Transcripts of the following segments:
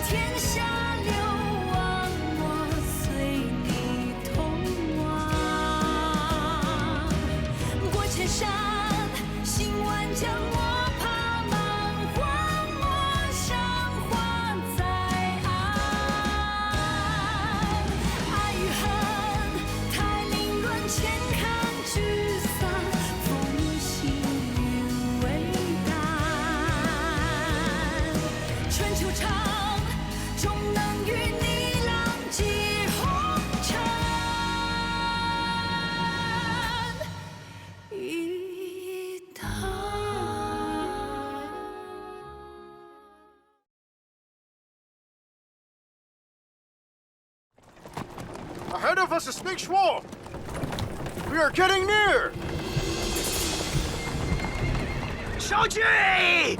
天下流亡，我随你同往。过千山，行万江，我怕忙荒漠上花在岸。爱与恨，太凌乱，千看聚散，风行云为淡。春秋长，终能与你浪迹红尘一趟。Ahead of us is Big Schwal! We are getting near! Xiao Qi!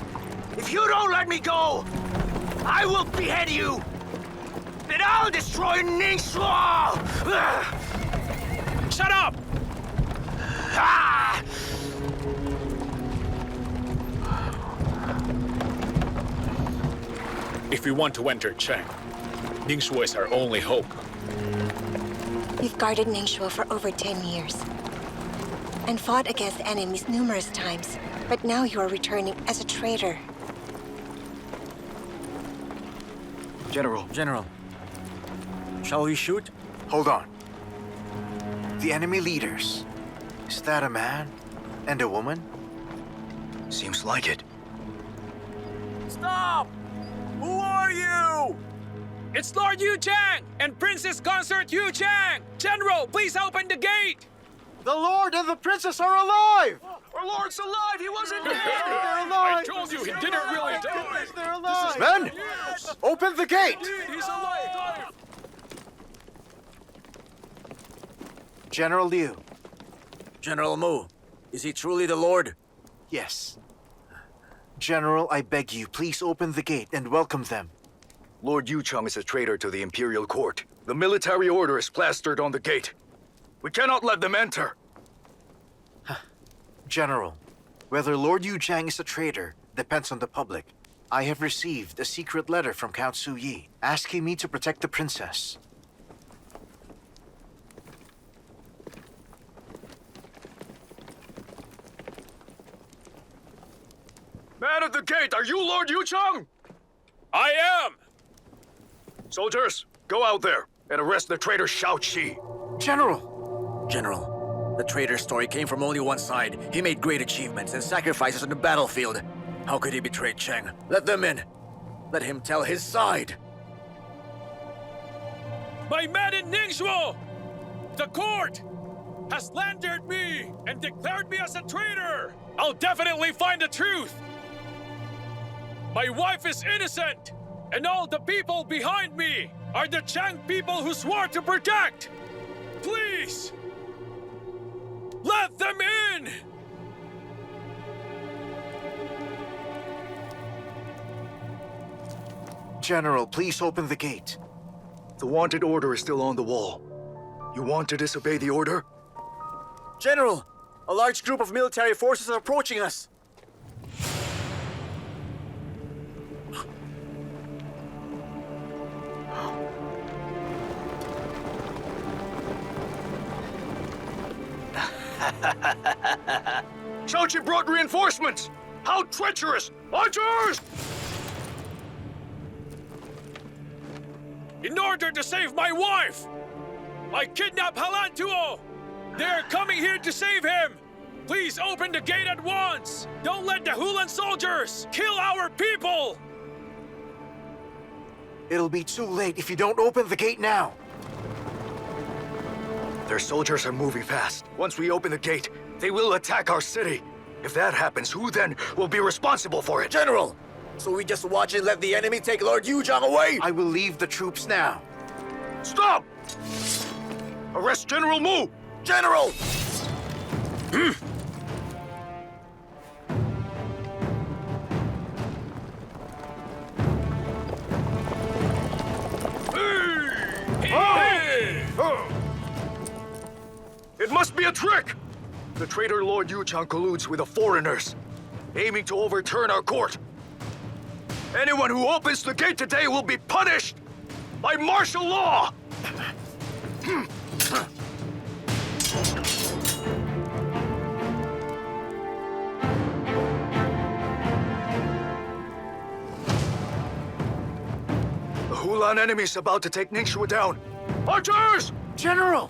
If you don't let me go, I will behead you! Then I'll destroy Ningxuo! Shut up! Ah! If we want to enter Cheng, Ningxuo is our only hope. We've guarded Ningxuo for over 10 years and fought against enemies numerous times, but now you are returning as a traitor. General. Shall we shoot? Hold on. The enemy leaders. Is that a man and a woman? Seems like it. Stop! Who are you? It's Lord Yu Chang and Princess Consort Yu Chang! General, please open the gate! The Lord and the Princess are alive! Our Lord's alive! He wasn't dead! They're alive! I told you he didn't really die! They're alive! Men! Open the gate! He's alive! General Liu. General Mu, is he truly the Lord? Yes. General, I beg you, please open the gate and welcome them. Lord Yuchang is a traitor to the imperial court. The military order is plastered on the gate. We cannot let them enter. General, whether Lord Yuzhang is a traitor depends on the public. I have received a secret letter from Count Zhou Yiwei asking me to protect the princess. Man at the gate, are you Lord Yuchang? I am! Soldiers, go out there and arrest the traitor Xiao Qi. General, the traitor story came from only one side. He made great achievements and sacrifices on the battlefield. How could he betray Cheng? Let them in. Let him tell his side. My men in Ningxuo! The court has slandered me and declared me as a traitor! I'll definitely find the truth! My wife is innocent, and all the people behind me are the Chang people who swore to protect! Please! Let them in! General, please open the gate. The wanted order is still on the wall. You want to disobey the order? General, a large group of military forces are approaching us. Xiao Qi brought reinforcements! How treacherous! Archers! In order to save my wife, I kidnapped Helan Tuo! They're coming here to save him! Please open the gate at once! Don't let the Helan soldiers kill our people! It'll be too late if you don't open the gate now. Their soldiers are moving fast. Once we open the gate, they will attack our city. If that happens, who then will be responsible for it? General, so we just watch and let the enemy take Lord Yuzhang away? I will leave the troops now. Stop! Arrest General Mu! General! It must be a trick! The traitor Lord Yuchang colludes with the foreigners, aiming to overturn our court. Anyone who opens the gate today will be punished by martial law! The Helan enemy is about to take Ningxue down. Archers! General!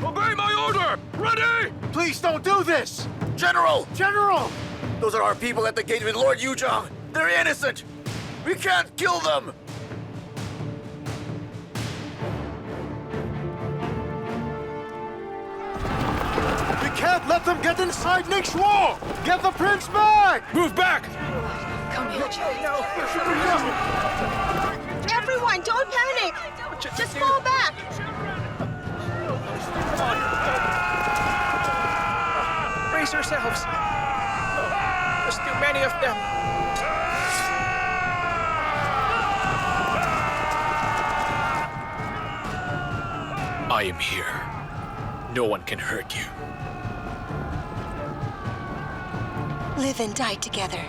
Obey my order! Ready! Please don't do this! General! General! Those are our people at the gate with Lord Yuzhang. They're innocent! We can't kill them! We can't let them get inside Ningxue! Get the prince back! Move back! Come here, Everyone, don't panic! Just fall back! Brace yourselves! There's too many of them! I am here. No one can hurt you. Live and die together.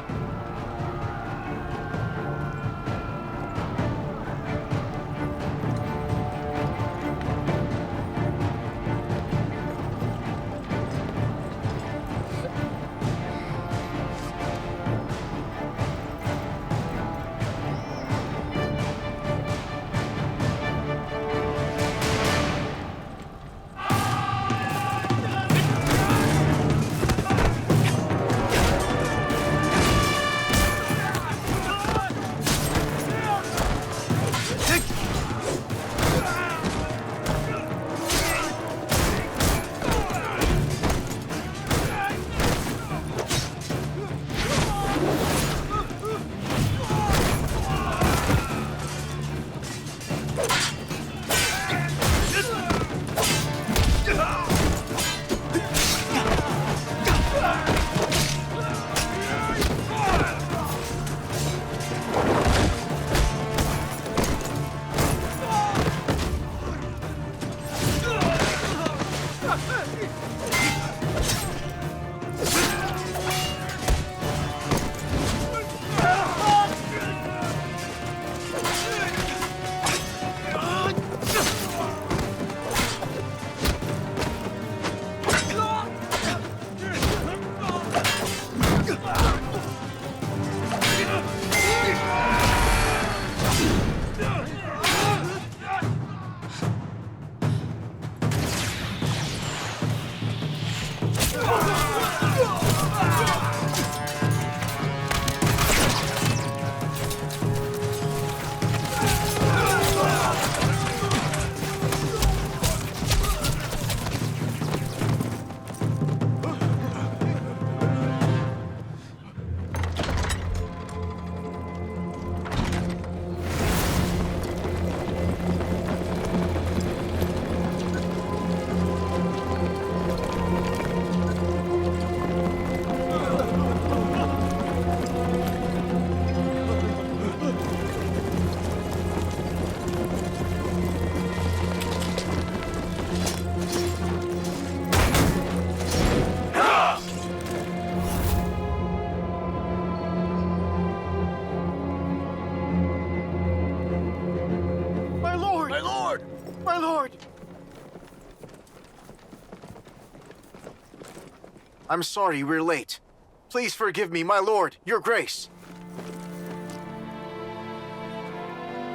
I'm sorry we're late. Please forgive me, my lord, your grace.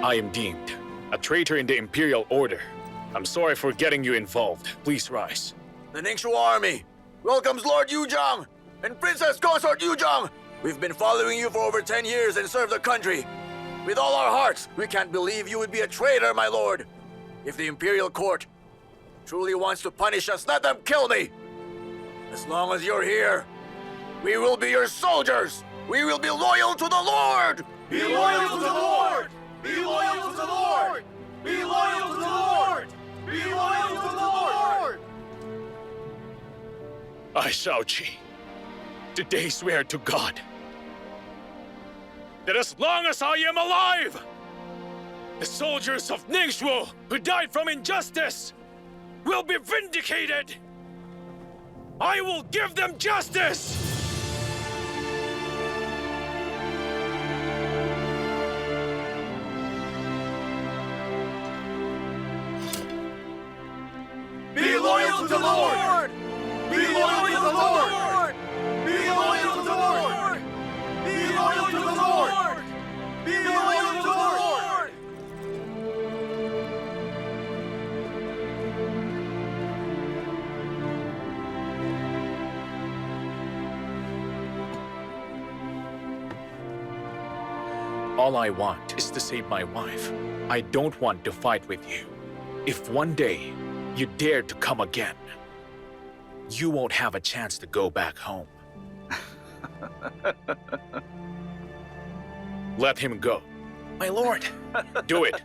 I am deemed a traitor in the imperial order. I'm sorry for getting you involved. Please rise. The Ningxue army welcomes Lord Yuzhang and Princess Consort Yuzhang. We've been following you for over 10 years and served the country. With all our hearts, we can't believe you would be a traitor, my lord. If the imperial court truly wants to punish us, let them kill me. As long as you're here, we will be your soldiers. We will be loyal to the Lord. Be loyal to the Lord! Be loyal to the Lord! Be loyal to the Lord! Be loyal to the Lord! I, Xiao Qi, today swear to God that as long as I am alive, The soldiers of Ningxu who died from injustice will be vindicated! I will give them justice! Be loyal to the Lord! Be loyal to the Lord! Be loyal to the Lord! Be loyal to the Lord! Be loyal to the Lord! All I want is to save my wife. I don't want to fight with you. If one day you dare to come again, you won't have a chance to go back home. Let him go. My lord, do it.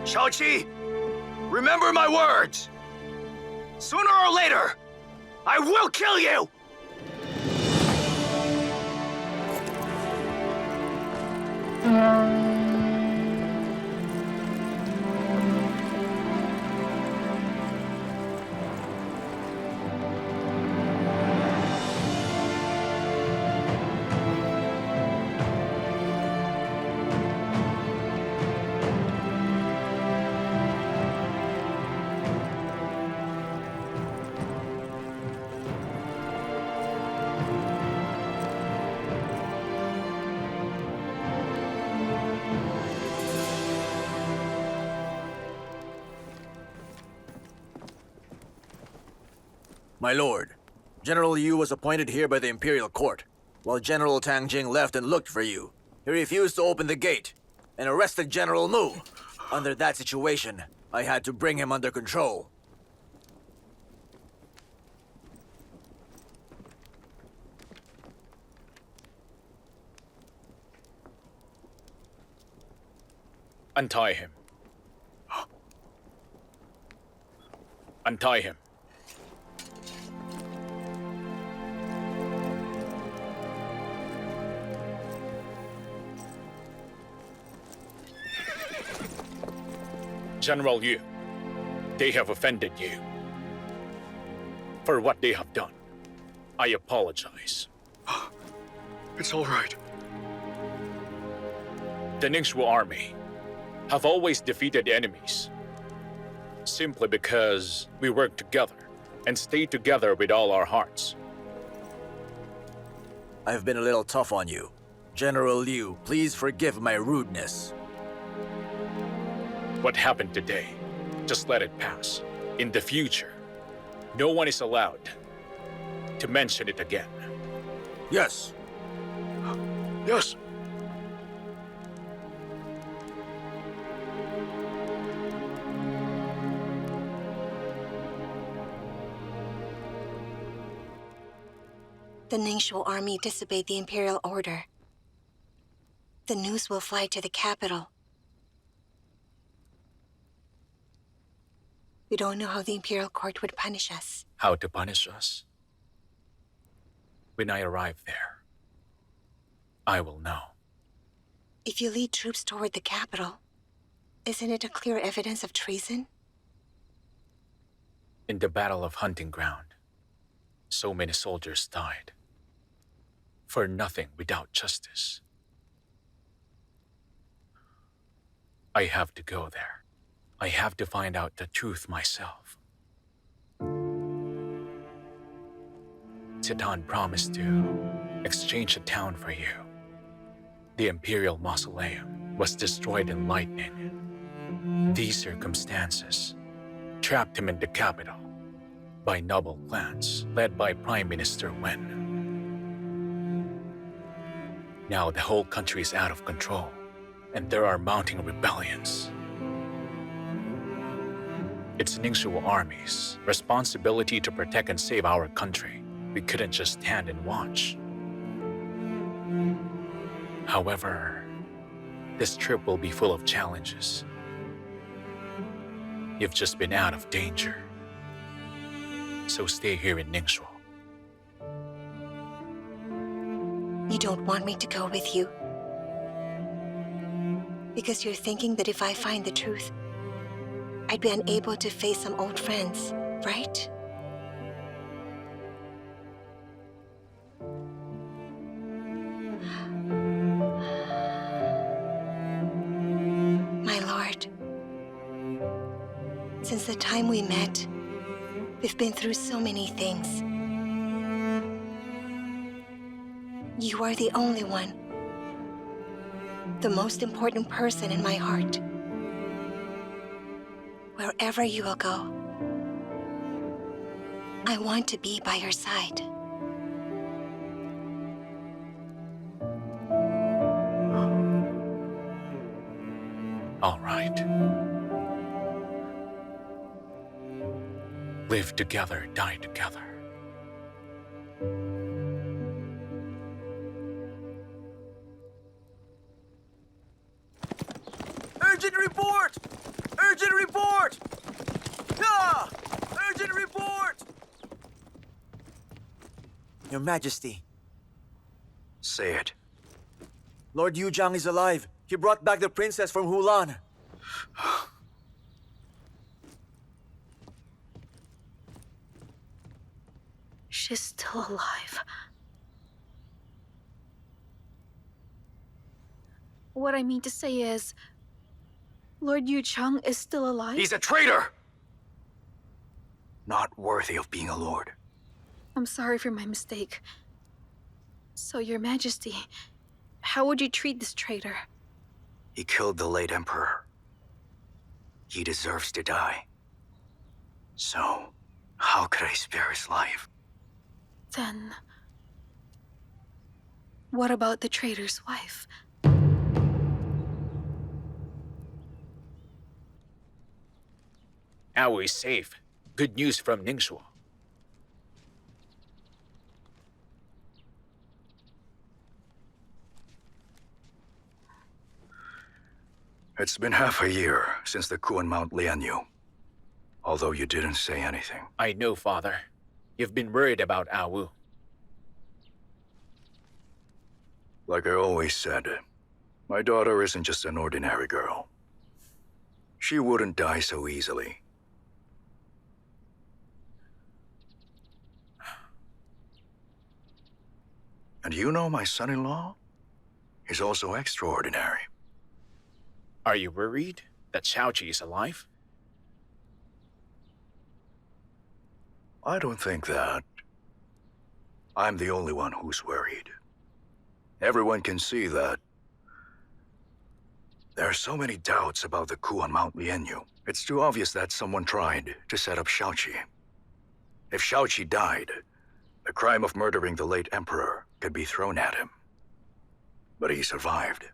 Xiao Qi, remember my words. Sooner or later, I will kill you! My lord, General Yu was appointed here by the imperial court. While General Tang Jing left and looked for you, he refused to open the gate and arrested General Mu. Under that situation, I had to bring him under control. Untie him. Untie him. General Yu, they have offended you. For what they have done, I apologize. It's all right. The Ningxu army have always defeated enemies simply because we work together and stay together with all our hearts. I've been a little tough on you. General Liu, please forgive my rudeness. What happened today, just let it pass. In the future, no one is allowed to mention it again. Yes. Yes. The Ningxu army disobeyed the imperial order. The news will fly to the capital. We don't know how the imperial court would punish us. How to punish us? When I arrive there, I will know. If you lead troops toward the capital, isn't it a clear evidence of treason? In the Battle of Hunting Ground, so many soldiers died. For nothing without justice. I have to go there. I have to find out the truth myself. Zidan promised to exchange a town for you. The imperial mausoleum was destroyed in lightning. These circumstances trapped him in the capital by noble clans led by Prime Minister Wen. Now the whole country is out of control, and there are mounting rebellions. It's Ningxu army's responsibility to protect and save our country. We couldn't just stand and watch. However, this trip will be full of challenges. You've just been out of danger. So stay here in Ningxuo. You don't want me to go with you? Because you're thinking that if I find the truth, I'd be unable to face some old friends, right? My lord, since the time we met, we've been through so many things. You are the only one, the most important person in my heart. Wherever you will go, I want to be by your side. All right. Live together, die together. Urgent report! Urgent report! Ah! Urgent report! Your Majesty. Say it. Lord Yuzhang is alive. He brought back the princess from Helan. She's still alive. What I mean to say is, Lord Yuzhang is still alive? He's a traitor! Not worthy of being a lord. I'm sorry for my mistake. So, Your Majesty, how would you treat this traitor? He killed the late emperor. He deserves to die. So, how could I spare his life? Then, what about the traitor's wife? Now we're safe. Good news from Ningxuo. It's been half a year since the coup on Mount Lianyu. Although you didn't say anything. I know, Father. You've been worried about Awu. Like I always said, my daughter isn't just an ordinary girl. She wouldn't die so easily. And you know my son-in-law? He's also extraordinary. Are you worried that Xiao Qi is alive? I don't think that. I'm the only one who's worried. Everyone can see that. There are so many doubts about the coup on Mount Lianyu. It's too obvious that someone tried to set up Xiao Qi. If Xiao Qi died, the crime of murdering the late emperor could be thrown at him. But he survived.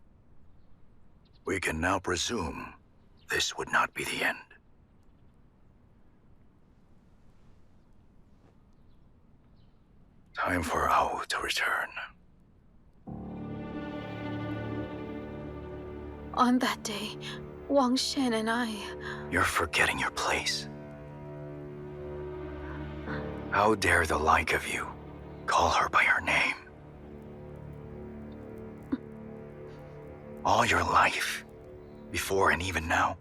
We can now presume this would not be the end. Time for Ao to return. On that day, Wang Shen and I... You're forgetting your place. How dare the like of you call her by her name? All your life, before and even now,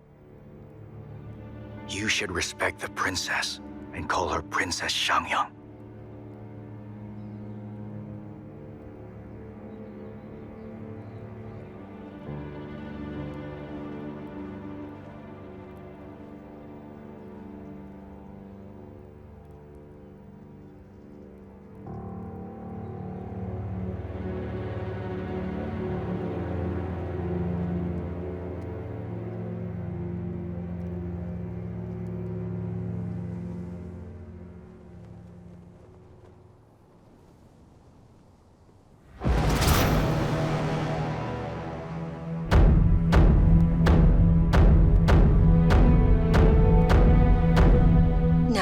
you should respect the princess and call her Princess Xiangyang.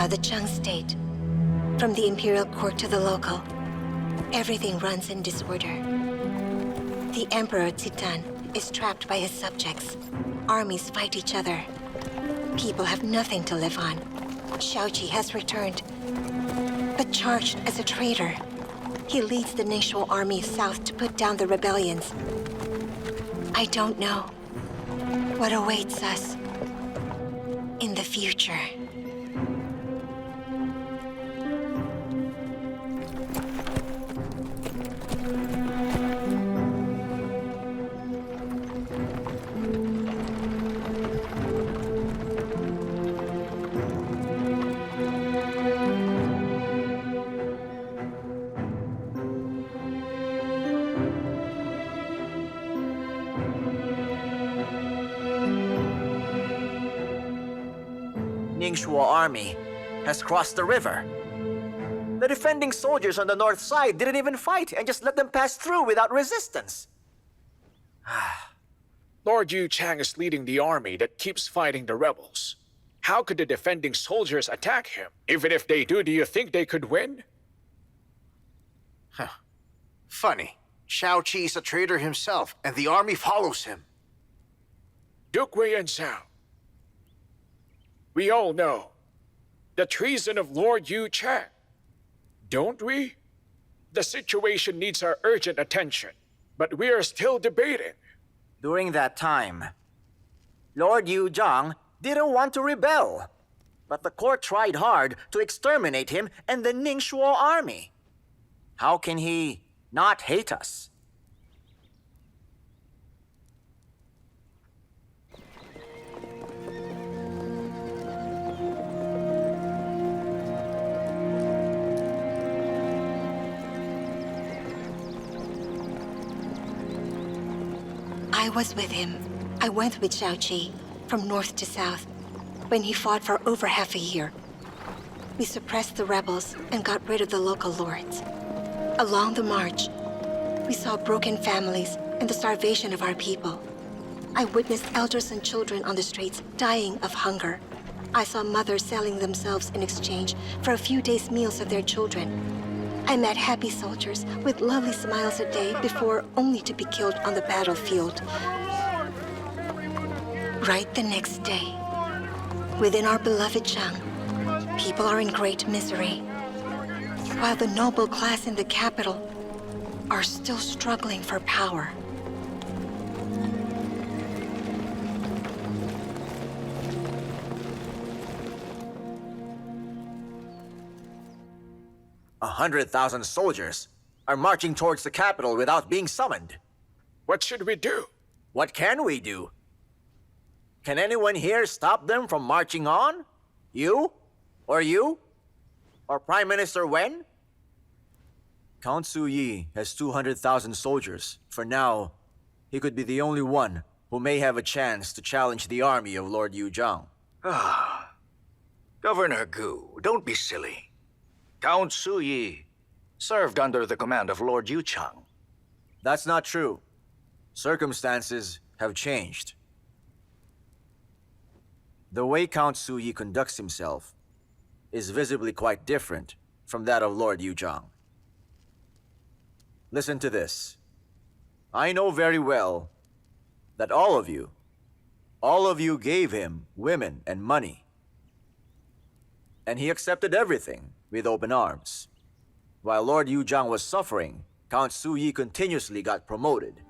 The Zhang state, from the imperial court to the local, everything runs in disorder. The Emperor Zidan is trapped by his subjects. Armies fight each other. People have nothing to live on. Xiao Qi has returned, but charged as a traitor. He leads the Ningxuo army south to put down the rebellions. I don't know what awaits us in the future. Ningxuo army has crossed the river. The defending soldiers on the north side didn't even fight and just let them pass through without resistance. Lord Yu Chang is leading the army that keeps fighting the rebels. How could the defending soldiers attack him? Even if they do you think they could win? Funny. Xiao Qi is a traitor himself, and the army follows him. Duke Wei and Zhao. We all know the treason of Lord Yu Chang, don't we? The situation needs our urgent attention, but we are still debating. During that time, Lord Yuzhang didn't want to rebel, but the court tried hard to exterminate him and the Ningxuo army. How can he not hate us? I was with him. I went with Xiao Qi from north to south when he fought for over half a year. We suppressed the rebels and got rid of the local lords. Along the march, we saw broken families and the starvation of our people. I witnessed elders and children on the streets dying of hunger. I saw mothers selling themselves in exchange for a few days' meals of their children. I met happy soldiers with lovely smiles a day before only to be killed on the battlefield. Right the next day, within our beloved Zhang, people are in great misery, while the noble class in the capital are still struggling for power. A 100,000 soldiers are marching towards the capital without being summoned. What should we do? What can we do? Can anyone here stop them from marching on? You? Or you? Or Prime Minister Wen? Count Ziyi has 200,000 soldiers. For now, he could be the only one who may have a chance to challenge the army of Lord Yuzhang. Governor Gu, don't be silly. Count Ziyi served under the command of Lord Yu Chang. That's not true. Circumstances have changed. The way Count Ziyi conducts himself is visibly quite different from that of Lord Yuzhang. Listen to this. I know very well that all of you gave him women and money. And he accepted everything with open arms. While Lord Yuzhang was suffering, Count Ziyi continuously got promoted.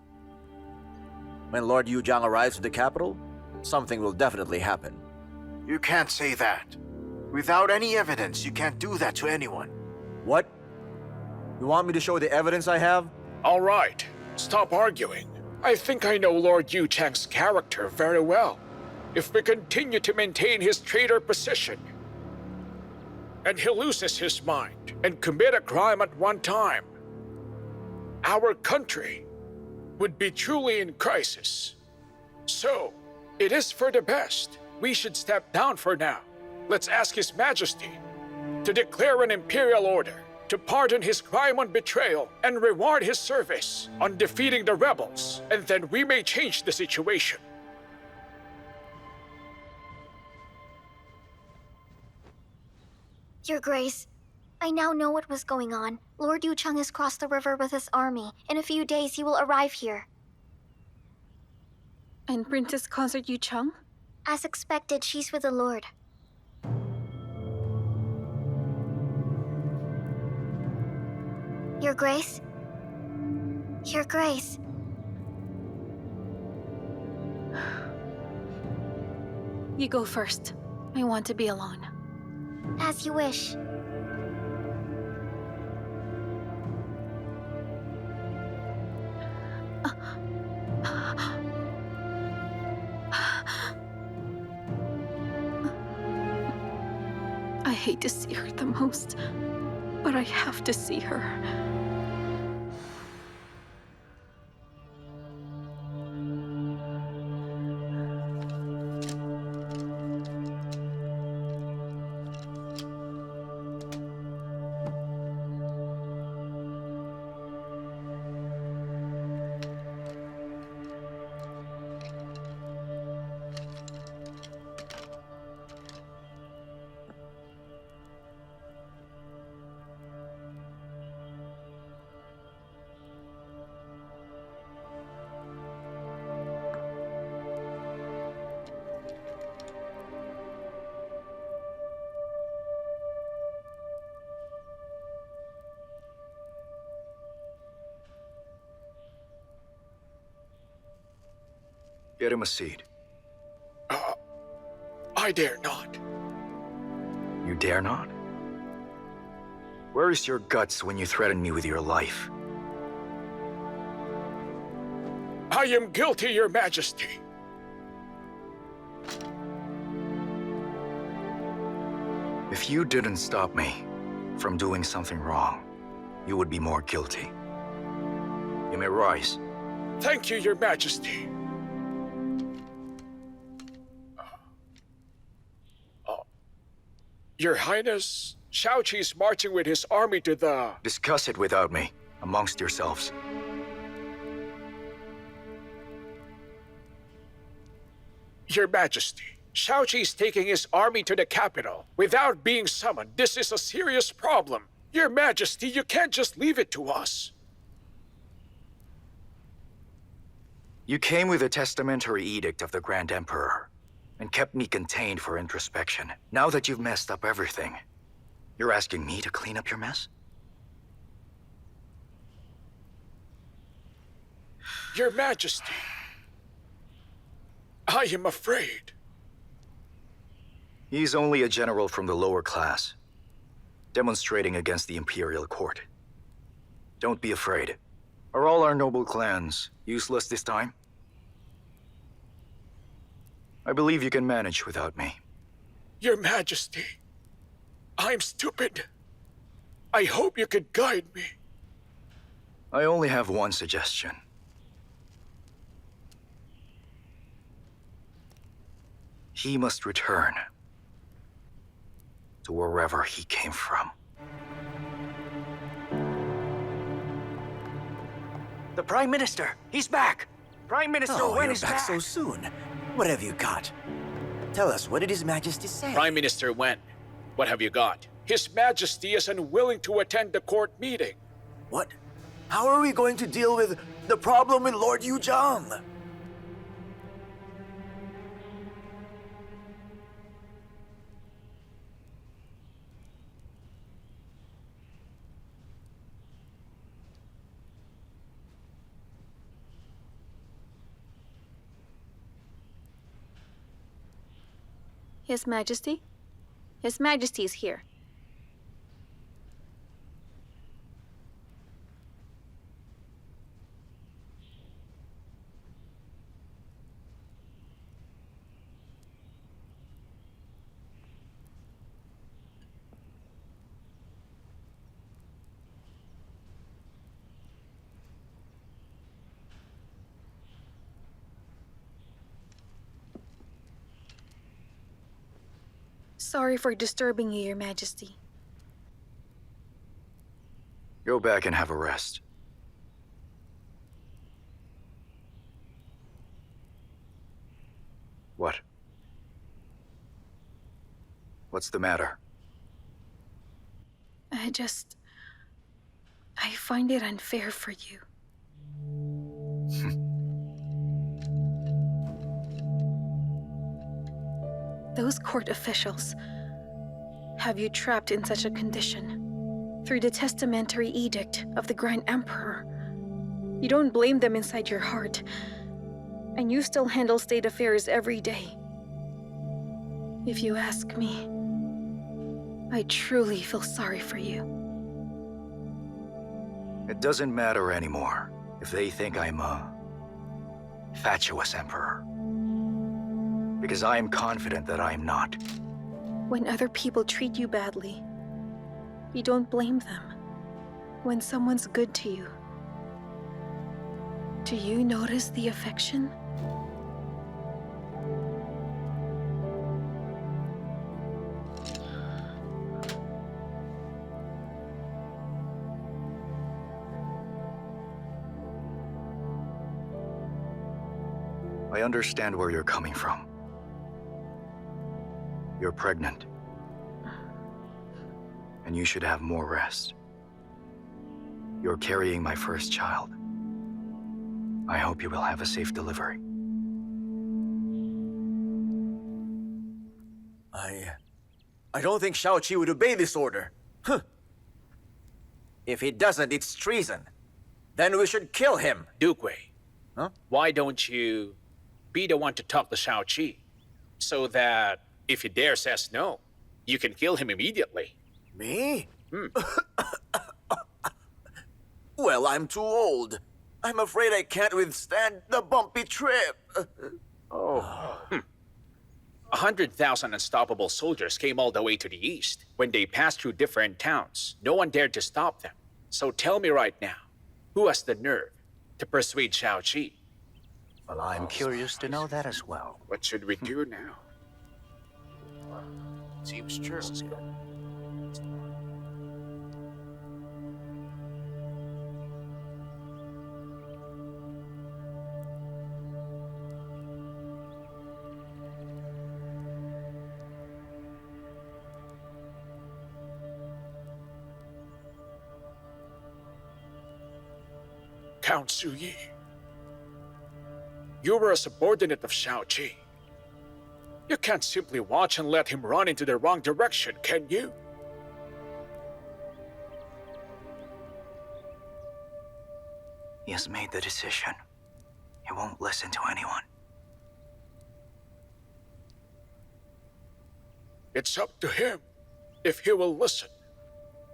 When Lord Yuzhang arrives at the capital, something will definitely happen. You can't say that. Without any evidence, you can't do that to anyone. What? You want me to show the evidence I have? All right, stop arguing. I think I know Lord Yu Chang's character very well. If we continue to maintain his traitor position, and he loses his mind and commit a crime at one time, our country would be truly in crisis. So, it is for the best. We should step down for now. Let's ask His Majesty to declare an imperial order, to pardon his crime on betrayal and reward his service on defeating the rebels, and then we may change the situation. Your Grace, I now know what was going on. Lord Yu Chang has crossed the river with his army. In a few days, he will arrive here. And Princess Consort Yuchang? As expected, she's with the Lord. Your Grace? Your Grace. You go first. I want to be alone. As you wish. I hate to see her the most, but I have to see her. Get him a seat. I dare not. You dare not? Where is your guts when you threaten me with your life? I am guilty, Your Majesty. If you didn't stop me from doing something wrong, you would be more guilty. You may rise. Thank you, Your Majesty. Your Highness, Xiao Qi is marching with his army to the... Discuss it without me, amongst yourselves. Your Majesty, Xiao Qi is taking his army to the capital without being summoned. This is a serious problem. Your Majesty, you can't just leave it to us. You came with a testamentary edict of the Grand Emperor and kept me contained for introspection. Now that you've messed up everything, you're asking me to clean up your mess? Your Majesty, I am afraid. He's only a general from the lower class, demonstrating against the imperial court. Don't be afraid. Are all our noble clans useless this time? I believe you can manage without me. Your Majesty, I'm stupid. I hope you could guide me. I only have one suggestion. He must return to wherever he came from. The Prime Minister, he's back! Prime Minister Wen is back! So soon. What have you got? Tell us, what did His Majesty say? Prime Minister Wen, what have you got? His Majesty is unwilling to attend the court meeting. What? How are we going to deal with the problem with Lord Yuzhang? His Majesty? His Majesty is here. Sorry for disturbing you, Your Majesty. Go back and have a rest. What? What's the matter? I find it unfair for you. Those court officials have you trapped in such a condition through the testamentary edict of the Grand Emperor. You don't blame them inside your heart, and you still handle state affairs every day. If you ask me, I truly feel sorry for you. It doesn't matter anymore if they think I'm a fatuous emperor. Because I am confident that I am not. When other people treat you badly, you don't blame them. When someone's good to you, do you notice the affection? I understand where you're coming from. You're pregnant. And you should have more rest. You're carrying my first child. I hope you will have a safe delivery. I don't think Xiao Qi would obey this order. Huh. If he doesn't, it's treason. Then we should kill him. Duke Wei. Huh? Why don't you be the one to talk to Xiao Qi, so that if he dare says no, you can kill him immediately. Me? Well, I'm too old. I'm afraid I can't withstand the bumpy trip. 100,000 unstoppable soldiers came all the way to the east. When they passed through different towns, no one dared to stop them. So tell me right now, who has the nerve to persuade Xiao Qi? Well, I'm curious to know that as well. What should we do now? Seems true. Count Ziyi, you were a subordinate of Xiao Qi. You can't simply watch and let him run into the wrong direction, can you? He has made the decision. He won't listen to anyone. It's up to him if he will listen,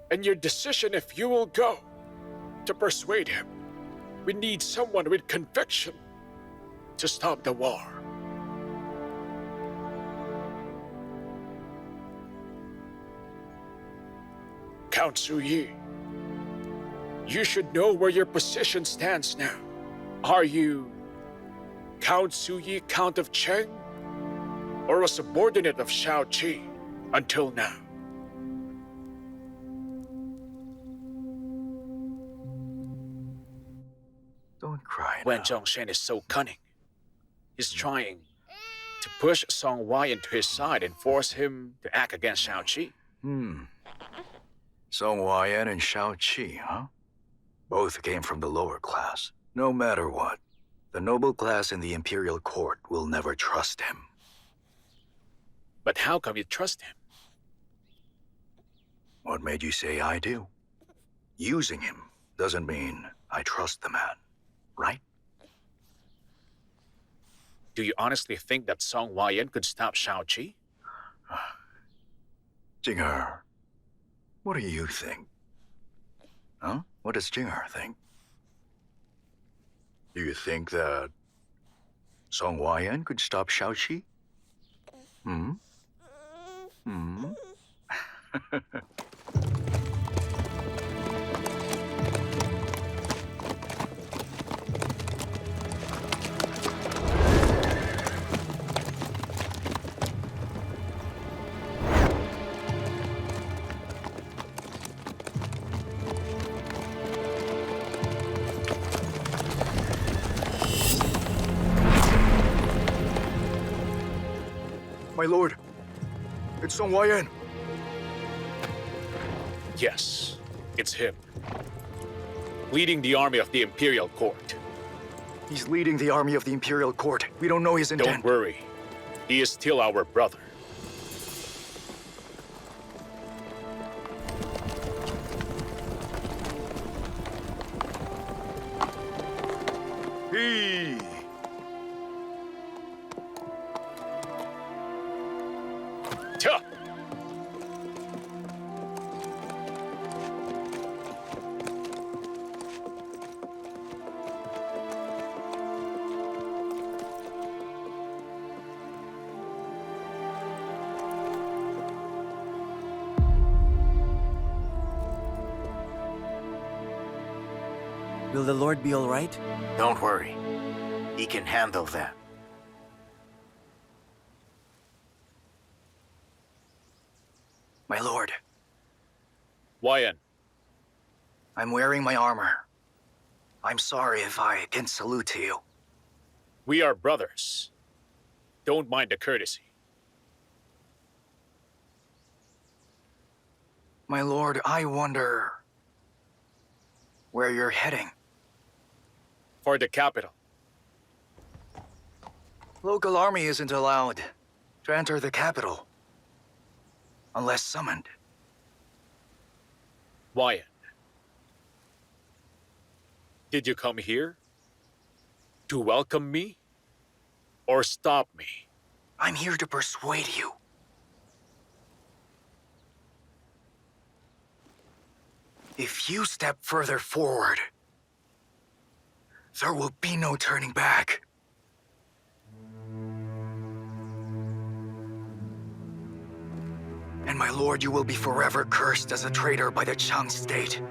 and your decision if you will go. To persuade him, we need someone with conviction to stop the war. Count Ziyi, you should know where your position stands now. Are you Count Ziyi, Count of Cheng, or a subordinate of Xiao Qi until now? Don't cry now. Wen Zhongshan is so cunning. He's trying to push Song Wai into his side and force him to act against Xiao Qi. Song Yan and Xiao Qi, huh? Both came from the lower class. No matter what, the noble class in the imperial court will never trust him. But how come you trust him? What made you say I do? Using him doesn't mean I trust the man, right? Do you honestly think that Song Yan could stop Xiao Qi? Jing'er, what do you think? Huh? What does Jing'er think? Do you think that Song Yan could stop Xiao Qi? My lord, it's Song Yan. Yes, it's him. Leading the army of the imperial court. He's leading the army of the imperial court. We don't know his intent. Don't worry. He is still our brother. He. Tuh. Will the Lord be all right? Don't worry. He can handle that. My lord, Wang Yan, I'm wearing my armor. I'm sorry if I didn't salute to you. we are brothers. Don't mind the courtesy. My lord, I wonder where you're heading. For the capital. Local army isn't allowed to enter the capital unless summoned. Wang Yan, did you come here to welcome me or stop me? I'm here to persuade you. If you step further forward, there will be no turning back. And my lord, you will be forever cursed as a traitor by the Chang state.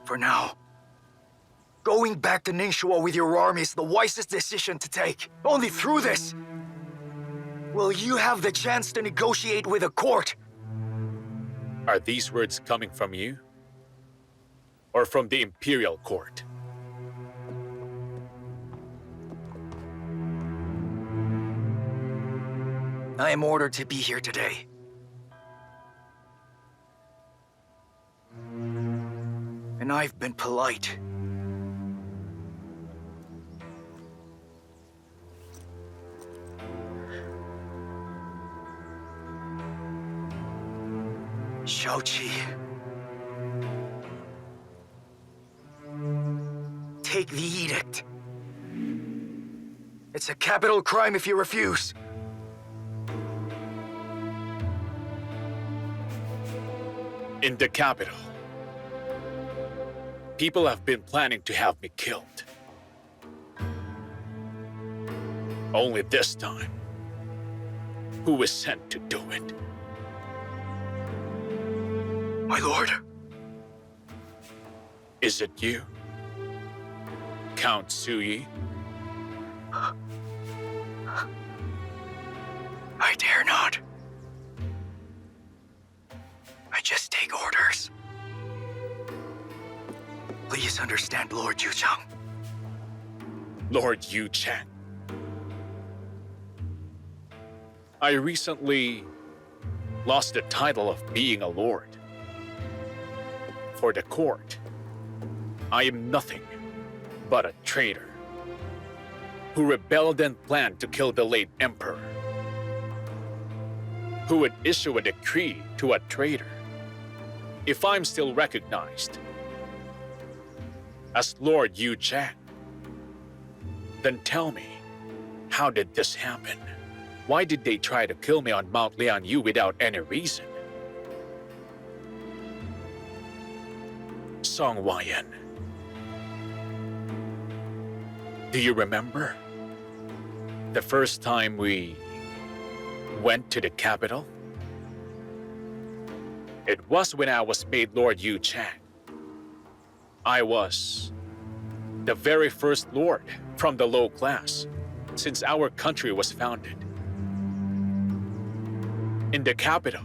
For now, going back to Ningxuo with your army is the wisest decision to take. Only through this will you have the chance to negotiate with the court. Are these words coming from you? Or from the imperial court? I am ordered to be here today. And I've been polite. Xiao Qi. Take the edict. It's a capital crime if you refuse. In the capital, people have been planning to have me killed. Only this time, who was sent to do it? My lord. Is it you, Count Ziyi? I dare not. I just take orders. Please understand, Lord Yuzhang. Lord Yu Chang. I recently lost the title of being a lord. For the court, I am nothing but a traitor who rebelled and planned to kill the late emperor, who would issue a decree to a traitor. If I'm still recognized as Lord Yu Chang, then tell me, how did this happen? Why did they try to kill me on Mount Lianyu without any reason? Song Wang Yan, do you remember the first time we went to the capital? It was when I was made Lord Yu Chang. I was the very first lord from the low class since our country was founded. In the capital,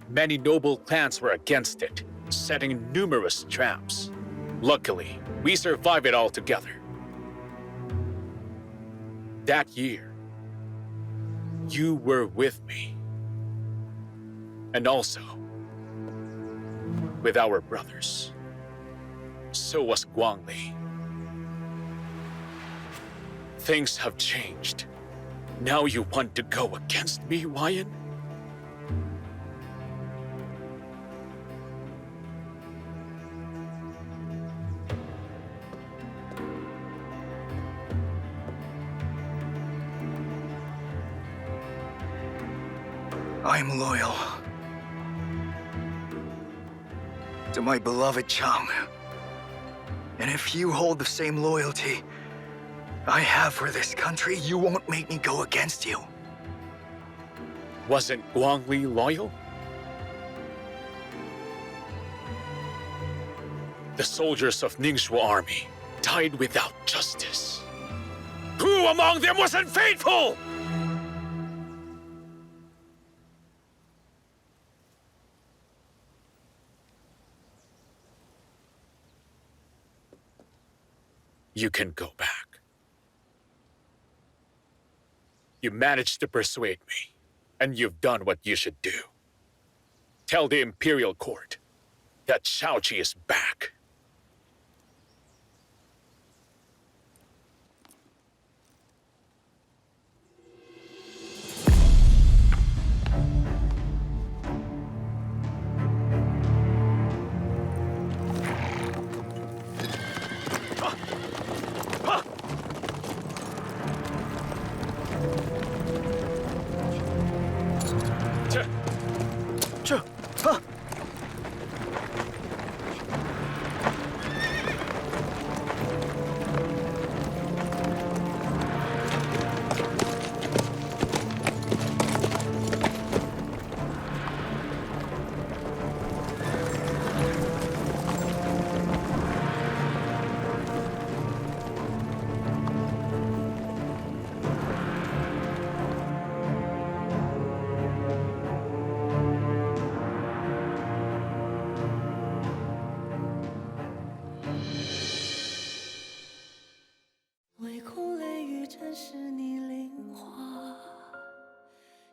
many noble clans were against it, setting numerous traps. Luckily, we survived it all together. That year, you were with me. And also, with our brothers. So was Guangli. Things have changed. Now you want to go against me, Wang Yan? I'm loyal to my beloved Chang. And if you hold the same loyalty I have for this country, you won't make me go against you. Wasn't Guangli loyal? The soldiers of Ningxue army died without justice. Who among them was unfaithful? You can go back. You managed to persuade me, and you've done what you should do. Tell the imperial court that Xiao Qi is back.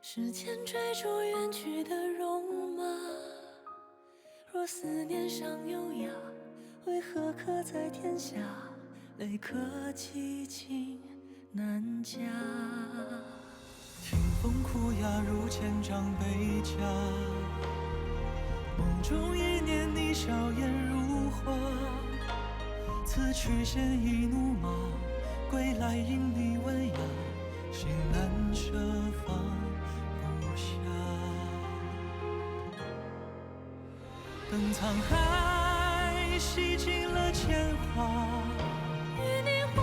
时间追逐远去的戎马，若思念尚优雅，为何刻在天下？泪可寄情难夹。听风哭哑如千丈悲家，梦中一念你笑颜如花。此去现一怒马，归来因你文雅，心难舍放。等沧海洗尽了铅华，与你花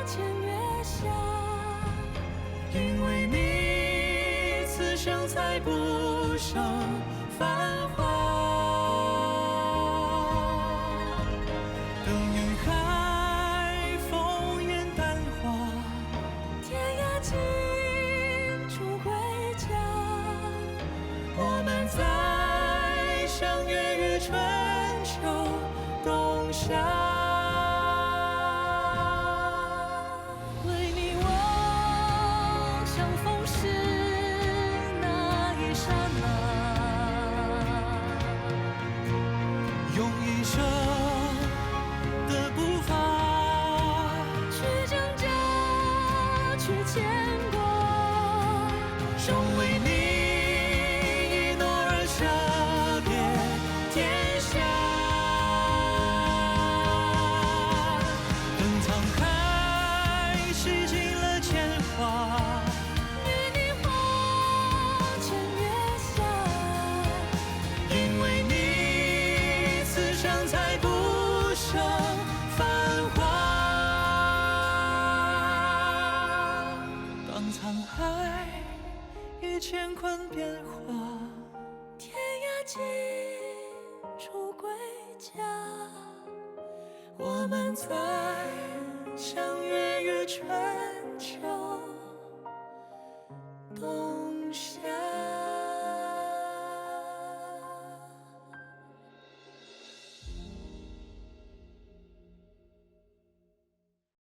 前月下。因为你，此生才不生繁华。等云海烽烟淡化，天涯尽处归家。我们在。相约于春秋冬夏，为你望相逢时那一刹那，用一生的步伐去挣扎，去牵挂，终为你。乾坤变化，天涯尽处归家。我们在相约于春秋冬。